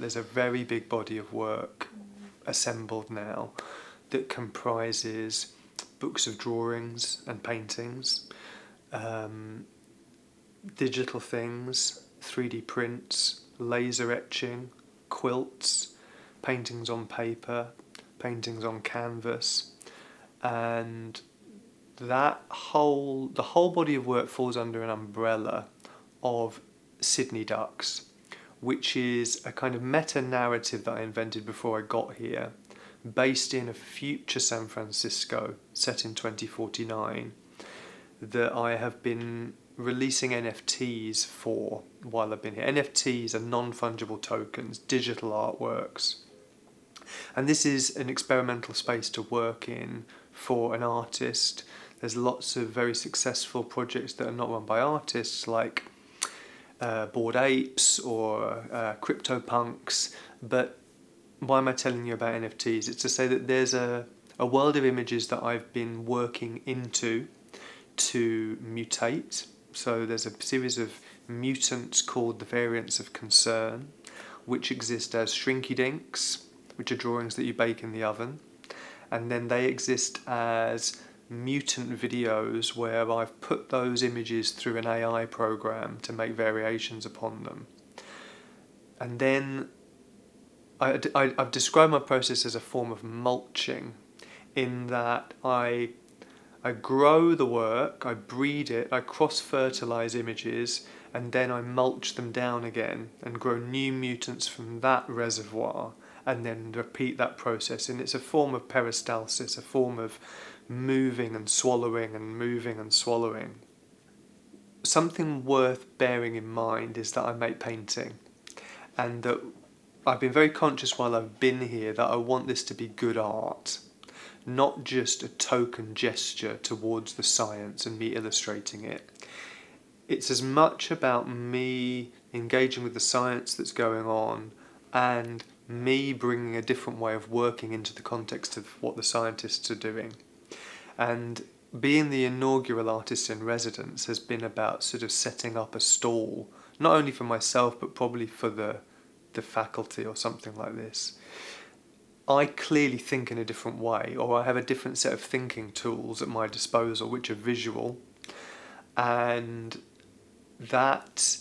there's a very big body of work assembled now that comprises books of drawings and paintings, digital things, 3D prints, laser etching, quilts, paintings on paper, paintings on canvas, and the whole body of work falls under an umbrella of Sydney Ducks, which is a kind of meta-narrative that I invented before I got here, based in a future San Francisco set in 2049 that I have been releasing NFTs for while I've been here. NFTs are non-fungible tokens, digital artworks. And this is an experimental space to work in for an artist. There's lots of very successful projects that are not run by artists, like Bored Apes or CryptoPunks. But why am I telling you about NFTs? It's to say that there's a world of images that I've been working into to mutate. So there's a series of mutants called the variants of concern, which exist as shrinky dinks, which are drawings that you bake in the oven. And then they exist as mutant videos where I've put those images through an AI program to make variations upon them. And then I've described my process as a form of mulching, in that I grow the work, I breed it, I cross-fertilise images, and then I mulch them down again and grow new mutants from that reservoir, and then repeat that process. And it's a form of peristalsis, a form of moving and swallowing and moving and swallowing. Something worth bearing in mind is that I make painting, and that I've been very conscious while I've been here that I want this to be good art, not just a token gesture towards the science and me illustrating it. It's as much about me engaging with the science that's going on and me bringing a different way of working into the context of what the scientists are doing. And being the inaugural artist in residence has been about sort of setting up a stall, not only for myself but probably for the faculty or something like this. I clearly think in a different way, or I have a different set of thinking tools at my disposal which are visual, and that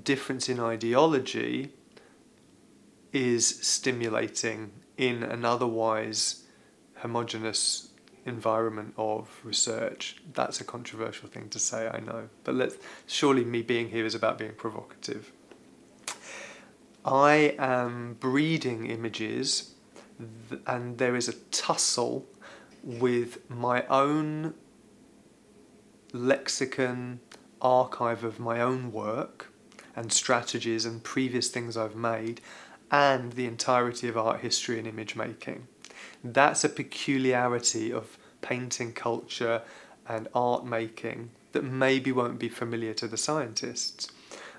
difference in ideology is stimulating in an otherwise homogeneous environment of research. That's a controversial thing to say, I know, but surely me being here is about being provocative. I am breeding images, and there is a tussle with my own lexicon, archive of my own work and strategies and previous things I've made, and the entirety of art history and image making. That's a peculiarity of painting culture and art making that maybe won't be familiar to the scientists.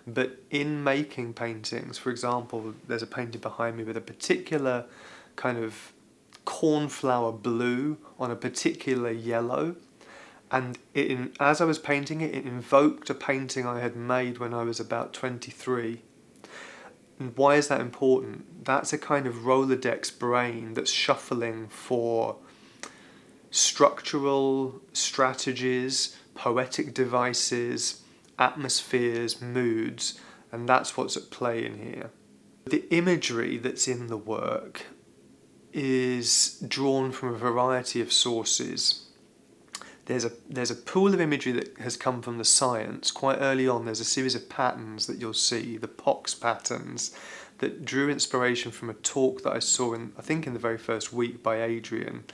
But in making paintings, for example, there's a painting behind me with a particular kind of cornflower blue on a particular yellow, and as I was painting it, it invoked a painting I had made when I was about 23. And why is that important? That's a kind of Rolodex brain that's shuffling for structural strategies, poetic devices, atmospheres, moods, and that's what's at play in here. The imagery that's in the work is drawn from a variety of sources. There's a pool of imagery that has come from the science. Quite early on, there's a series of patterns that you'll see, the pox patterns, that drew inspiration from a talk that I saw I think in the very first week by Adrian,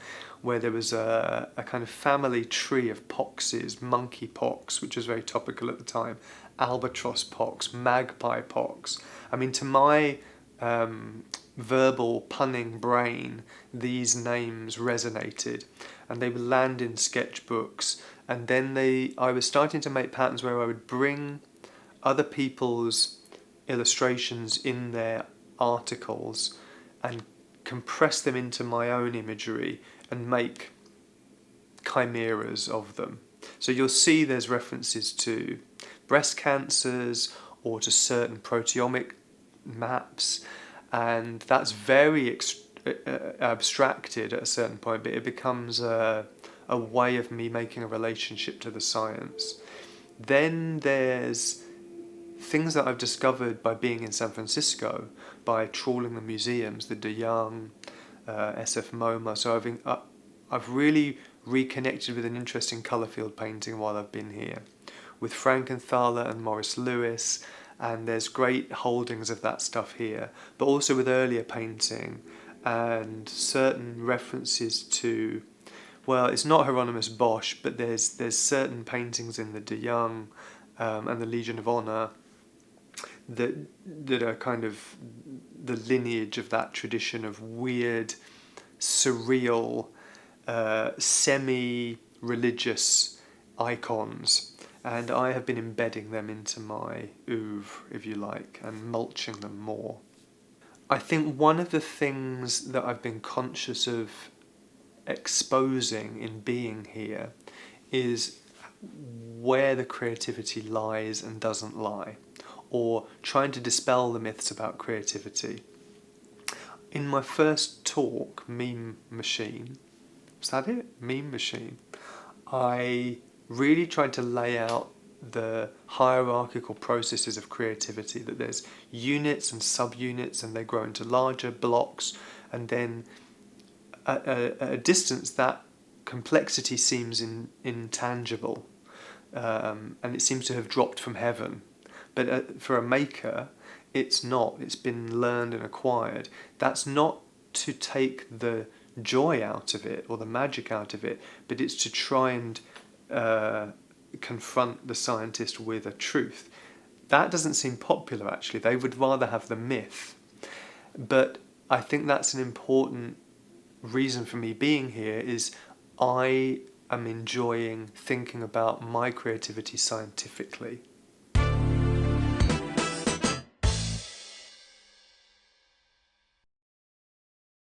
where there was a kind of family tree of poxes, monkey pox, which was very topical at the time, albatross pox, magpie pox. I mean, to my verbal punning brain, these names resonated, and they would land in sketchbooks, and then I was starting to make patterns where I would bring other people's illustrations in their articles and compress them into my own imagery and make chimeras of them. So you'll see there's references to breast cancers or to certain proteomic maps, and that's very abstracted at a certain point, but it becomes a way of me making a relationship to the science. Then there's things that I've discovered by being in San Francisco, by trawling the museums, the De Young, SF MoMA. So I've really reconnected with an interest in colour field painting while I've been here, with Frankenthaler and Morris Lewis, and there's great holdings of that stuff here, but also with earlier painting and certain references to, well, it's not Hieronymus Bosch, but there's certain paintings in the De Young and the Legion of Honour that are kind of the lineage of that tradition of weird, surreal, semi-religious icons, and I have been embedding them into my oeuvre, if you like, and mulching them more. I think one of the things that I've been conscious of exposing in being here is where the creativity lies and doesn't lie, or trying to dispel the myths about creativity. In my first talk, Meme Machine, was that it? Meme Machine. I really tried to lay out the hierarchical processes of creativity, that there's units and subunits and they grow into larger blocks, and then at a distance that complexity seems intangible, and it seems to have dropped from heaven. But for a maker, it's not. It's been learned and acquired. That's not to take the joy out of it or the magic out of it, but it's to try and confront the scientist with a truth. That doesn't seem popular, actually. They would rather have the myth. But I think that's an important reason for me being here, is I am enjoying thinking about my creativity scientifically.